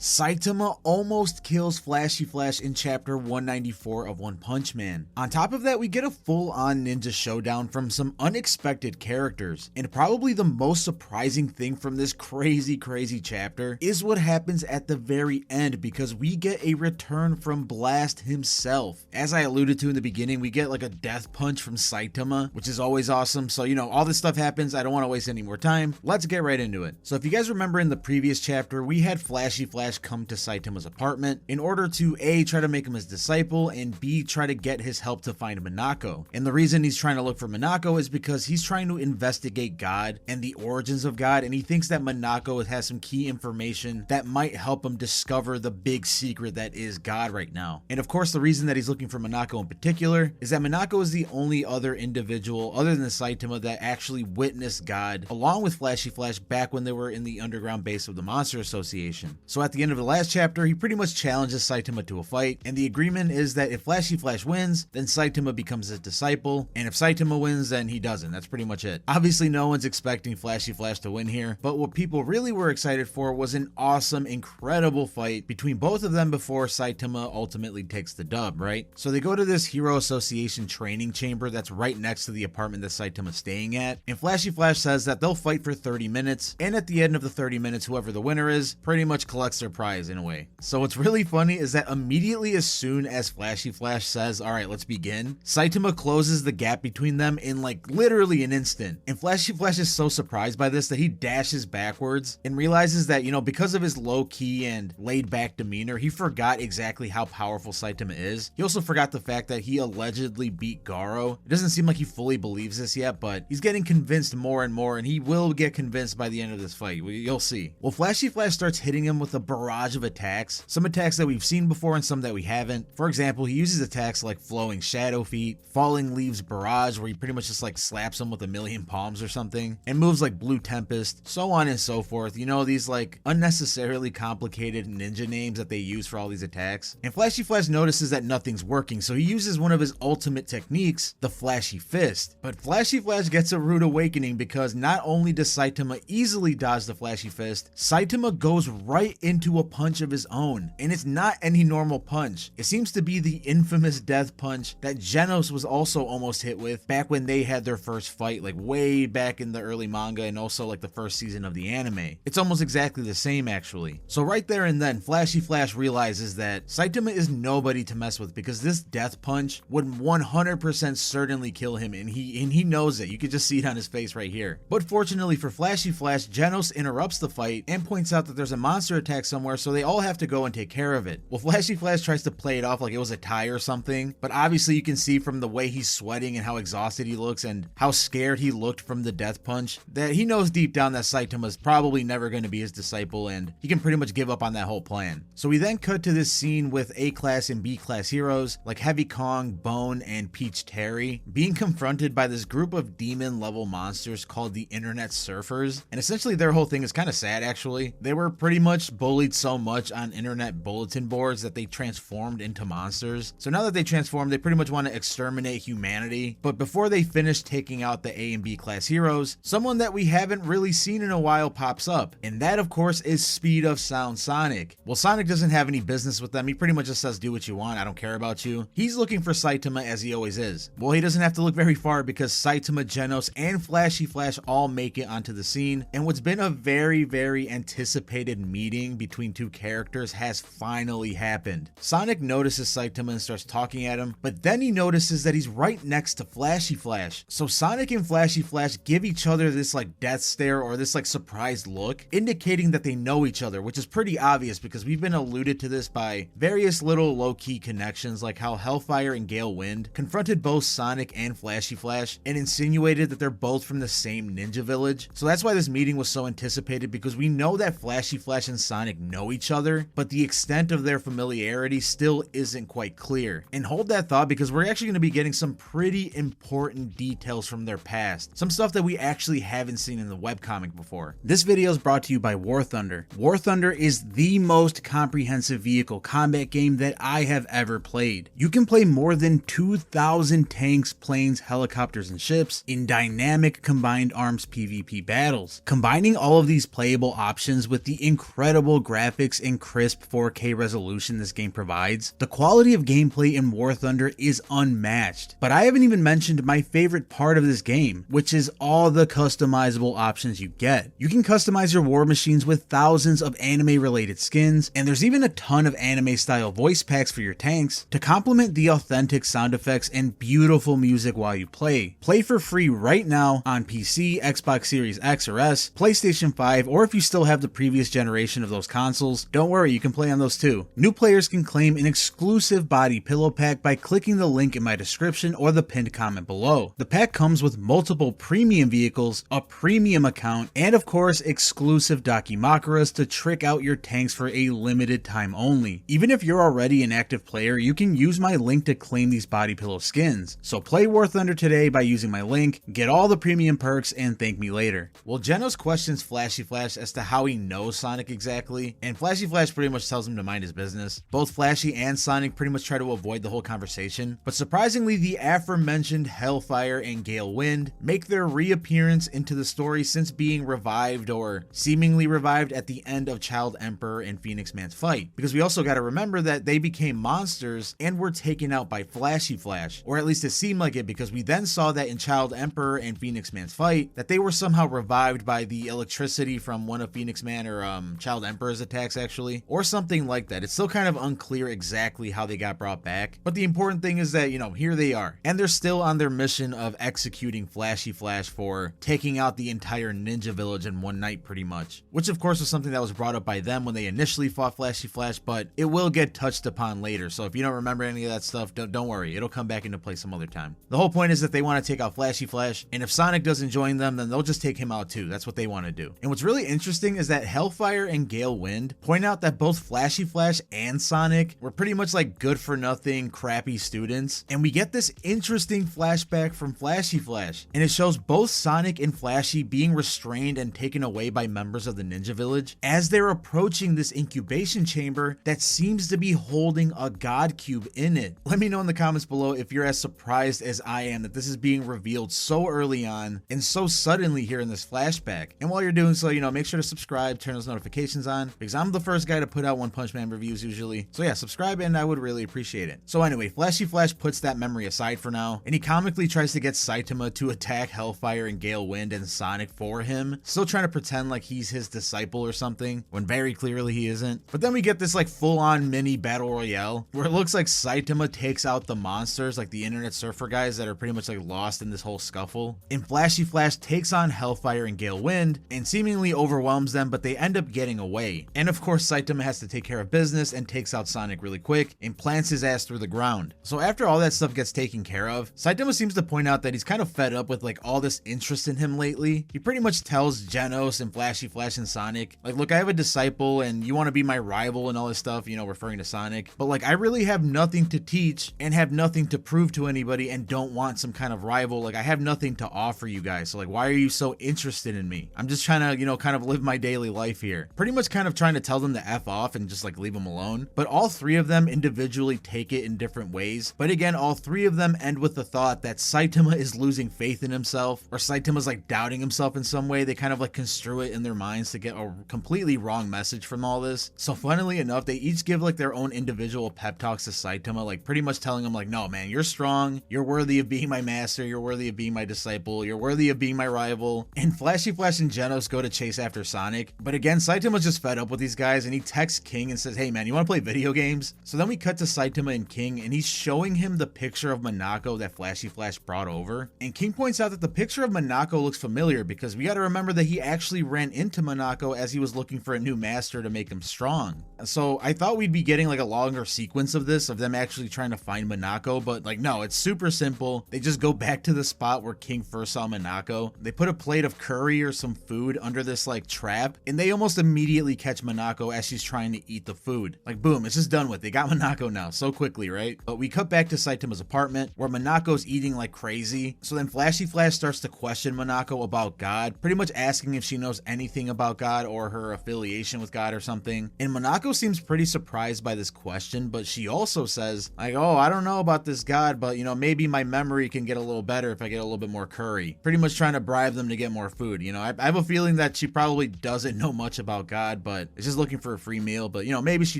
Saitama almost kills Flashy Flash in chapter 194 of One Punch Man. On top of that, we get a full-on ninja showdown from some unexpected characters, and probably the most surprising thing from this crazy chapter is what happens at the very end, because we get a return from Blast himself. As I alluded to in the beginning, we get like a death punch from Saitama, which is always awesome. So, all this stuff happens. I don't want to waste any more time. Let's get right into it. So if you guys remember in the previous chapter, we had Flashy Flash come to Saitama's apartment in order to A, try to make him his disciple, and B, try to get his help to find Manako. And the reason he's trying to look for Manako is because he's trying to investigate God and the origins of God, and he thinks that Manako has some key information that might help him discover the big secret that is God right now. And of course, the reason that he's looking for Manako in particular is that Manako is the only other individual other than Saitama that actually witnessed God along with Flashy Flash back when they were in the underground base of the Monster Association. So at the end of the last chapter, he pretty much challenges Saitama to a fight, and the agreement is that if Flashy Flash wins, then Saitama becomes his disciple, and if Saitama wins, then he doesn't. That's pretty much it. Obviously, no one's expecting Flashy Flash to win here, but what people really were excited for was an awesome, incredible fight between both of them before Saitama ultimately takes the dub, right? So they go to this Hero Association training chamber that's right next to the apartment that Saitama's staying at, and Flashy Flash says that they'll fight for 30 minutes, and at the end of the 30 minutes, whoever the winner is pretty much collects their prize in a way. So what's really funny is that immediately as soon as Flashy Flash says, all right, let's begin, Saitama closes the gap between them in like literally an instant. And Flashy Flash is so surprised by this that he dashes backwards and realizes that, because of his low key and laid back demeanor, he forgot exactly how powerful Saitama is. He also forgot the fact that he allegedly beat Garo. It doesn't seem like he fully believes this yet, but he's getting convinced more and more, and he will get convinced by the end of this fight. You'll see. Well, Flashy Flash starts hitting him with a barrage of attacks, some attacks that we've seen before and some that we haven't. For example, he uses attacks like Flowing Shadow Feet, Falling Leaves Barrage, where he pretty much just like slaps him with a million palms or something, and moves like Blue Tempest, so on and so forth. These like unnecessarily complicated ninja names that they use for all these attacks. And Flashy Flash notices that nothing's working, so he uses one of his ultimate techniques, the Flashy Fist. But Flashy Flash gets a rude awakening, because not only does Saitama easily dodge the Flashy Fist, Saitama goes right into a punch of his own, and it's not any normal punch. It seems to be the infamous death punch that Genos was also almost hit with back when they had their first fight, like way back in the early manga and also like the first season of the anime. It's almost exactly the same actually. So right there and then, Flashy Flash realizes that Saitama is nobody to mess with, because this death punch would 100% certainly kill him, and he knows it. You could just see it on his face right here. But fortunately for Flashy Flash, Genos interrupts the fight and points out that there's a monster attack somewhere, so they all have to go and take care of it. Well, Flashy Flash tries to play it off like it was a tie or something, but obviously you can see from the way he's sweating and how exhausted he looks and how scared he looked from the death punch that he knows deep down that Saitama's probably never going to be his disciple, and he can pretty much give up on that whole plan. So we then cut to this scene with A-class and B-class heroes like Heavy Kong, Bone, and Peach Terry being confronted by this group of demon level monsters called the Internet Surfers, and essentially their whole thing is kind of sad actually. They were pretty much bullied so much on internet bulletin boards that they transformed into monsters. So now that they transformed, they pretty much want to exterminate humanity. But before they finish taking out the A and B class heroes, someone that we haven't really seen in a while pops up, and that of course is Speed of Sound Sonic. Well, Sonic doesn't have any business with them. He pretty much just says, do what you want, I don't care about you. He's looking for Saitama as he always is. Well, he doesn't have to look very far, because Saitama, Genos, and Flashy Flash all make it onto the scene, and what's been a very anticipated meeting between two characters has finally happened. Sonic notices Saitama and starts talking at him, but then he notices that he's right next to Flashy Flash. So Sonic and Flashy Flash give each other this like death stare or this like surprised look, indicating that they know each other, which is pretty obvious because we've been alluded to this by various little low-key connections, like how Hellfire and Gale Wind confronted both Sonic and Flashy Flash and insinuated that they're both from the same ninja village. So that's why this meeting was so anticipated, because we know that Flashy Flash and Sonic know each other, but the extent of their familiarity still isn't quite clear. And hold that thought, because we're actually going to be getting some pretty important details from their past, some stuff that we actually haven't seen in the webcomic before. This video is brought to you by War Thunder. War Thunder is the most comprehensive vehicle combat game that I have ever played. You can play more than 2,000 tanks, planes, helicopters, and ships in dynamic combined arms PvP battles. Combining all of these playable options with the incredible graphics and crisp 4K resolution this game provides, the quality of gameplay in War Thunder is unmatched. But I haven't even mentioned my favorite part of this game, which is all the customizable options you get. You can customize your war machines with thousands of anime related skins, and there's even a ton of anime style voice packs for your tanks to complement the authentic sound effects and beautiful music while you play. Play for free right now on PC, Xbox Series X or S, PlayStation 5, or if you still have the previous generation of those consoles, don't worry, you can play on those too. New players can claim an exclusive body pillow pack by clicking the link in my description or the pinned comment below. The pack comes with multiple premium vehicles, a premium account, and of course exclusive Dakimakuras to trick out your tanks for a limited time only. Even if you're already an active player, you can use my link to claim these body pillow skins. So play War Thunder today by using my link, get all the premium perks, and thank me later. Well, Genos questions Flashy Flash as to how he knows Sonic exactly, and Flashy Flash pretty much tells him to mind his business. Both Flashy and Sonic pretty much try to avoid the whole conversation, but surprisingly the aforementioned Hellfire and Gale Wind make their reappearance into the story since being revived or seemingly revived at the end of Child Emperor and Phoenix Man's fight, because we also got to remember that they became monsters and were taken out by Flashy Flash, or at least it seemed like it, because we then saw that in Child Emperor and Phoenix Man's fight that they were somehow revived by the electricity from one of Phoenix Man or Child Emperor's attacks actually, or something like that. It's still kind of unclear exactly how they got brought back, but the important thing is that, you know, here they are, and they're still on their mission of executing Flashy Flash for taking out the entire ninja village in one night pretty much, which of course was something that was brought up by them when they initially fought Flashy Flash, but it will get touched upon later. So if you don't remember any of that stuff, don't worry, it'll come back into play some other time. The whole point is that they want to take out Flashy Flash, and if Sonic doesn't join them, then they'll just take him out too. That's what they want to do. And what's really interesting is that Hellfire and Gale Wind point out that both Flashy Flash and Sonic were pretty much like good for nothing, crappy students, and we get this interesting flashback from Flashy Flash, and it shows both Sonic and Flashy being restrained and taken away by members of the Ninja Village as they're approaching this incubation chamber that seems to be holding a God Cube in it. Let me know in the comments below if you're as surprised as I am that this is being revealed so early on and so suddenly here in this flashback. And while you're doing so, you know, make sure to subscribe, turn those notifications on, because I'm the first guy to put out One Punch Man reviews usually. So yeah, subscribe and I would really appreciate it. So anyway, Flashy Flash puts that memory aside for now, and he comically tries to get Saitama to attack Hellfire and Gale Wind and Sonic for him, still trying to pretend like he's his disciple or something, when very clearly he isn't. But then we get this like full-on mini battle royale, where it looks like Saitama takes out the monsters, like the internet surfer guys that are pretty much like lost in this whole scuffle, and Flashy Flash takes on Hellfire and Gale Wind and seemingly overwhelms them, but they end up getting away. And of course Saitama has to take care of business and takes out Sonic really quick and plants his ass through the ground. So after all that stuff gets taken care of, Saitama seems to point out that he's kind of fed up with like all this interest in him lately. He pretty much tells Genos and Flashy Flash and Sonic, like, look, I have a disciple and you want to be my rival and all this stuff, you know, referring to Sonic, but like I really have nothing to teach and have nothing to prove to anybody and don't want some kind of rival. Like I have nothing to offer you guys, so like why are you so interested in me? I'm just trying to, you know, kind of live my daily life here. Pretty much kind of trying to tell them to F off and just like leave them alone. But all three of them individually take it in different ways. But again, all three of them end with the thought that Saitama is losing faith in himself, or Saitama's like doubting himself in some way. They kind of like construe it in their minds to get a completely wrong message from all this. So funnily enough, they each give like their own individual pep talks to Saitama, like pretty much telling him like, no man, you're strong, you're worthy of being my master, you're worthy of being my disciple, you're worthy of being my rival. And Flashy Flash and Genos go to chase after Sonic, but again Saitama's just fed up with these guys and he texts King and says, hey man, you want to play video games? So then we cut to Saitama and King, and he's showing him the picture of Manako that Flashy Flash brought over, and King points out that the picture of Manako looks familiar because we got to remember that he actually ran into Manako as he was looking for a new master to make him strong. So I thought we'd be getting like a longer sequence of this, of them actually trying to find Manako, but like no, it's super simple. They just go back to the spot where King first saw Manako. They put a plate of curry or some food under this like trap, and they almost immediately catch Manako as she's trying to eat the food. Like boom, it's just done with. They got Manako now so quickly, right? But we cut back to Saitama's apartment where Manako's eating like crazy. So then Flashy Flash starts to question Manako about God, pretty much asking if she knows anything about God or her affiliation with God or something. And Manako Manako seems pretty surprised by this question, but she also says, like, oh, I don't know about this god, but you know, maybe my memory can get a little better if I get a little bit more curry. Pretty much trying to bribe them to get more food. You know, I have a feeling that she probably doesn't know much about God, but is just looking for a free meal, but you know, maybe she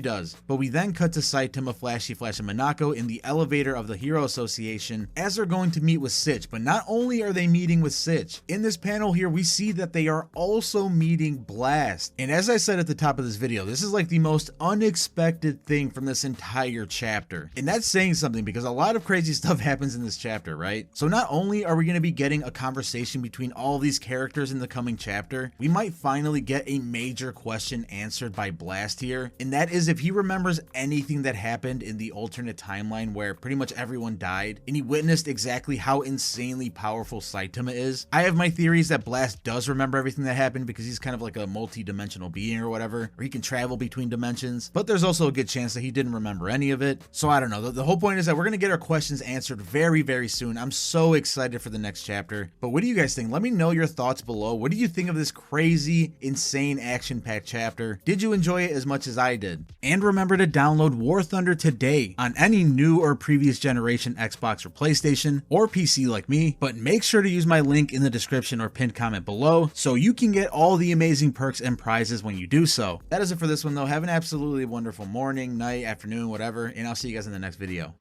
does. But we then cut to Saitama, Flashy Flash, and Manako in the elevator of the Hero Association as they're going to meet with Sitch. But not only are they meeting with Sitch, in this panel here, we see that they are also meeting Blast. And as I said at the top of this video, this is like the most unexpected thing from this entire chapter. And that's saying something because a lot of crazy stuff happens in this chapter, right? So not only are we going to be getting a conversation between all these characters in the coming chapter, we might finally get a major question answered by Blast here. And that is if he remembers anything that happened in the alternate timeline where pretty much everyone died and he witnessed exactly how insanely powerful Saitama is. I have my theories that Blast does remember everything that happened because he's kind of like a multi-dimensional being or whatever, or he can travel between dimensions, but there's also a good chance that he didn't remember any of it. So I don't know. The whole point is that we're going to get our questions answered very, very soon. I'm so excited for the next chapter. But what do you guys think? Let me know your thoughts below. What do you think of this crazy, insane, action-packed chapter? Did you enjoy it as much as I did? And remember to download War Thunder today on any new or previous generation Xbox or PlayStation or PC like me, but make sure to use my link in the description or pinned comment below so you can get all the amazing perks and prizes when you do so. That is it for this one though. Have an absolutely wonderful morning, night, afternoon, whatever, and I'll see you guys in the next video.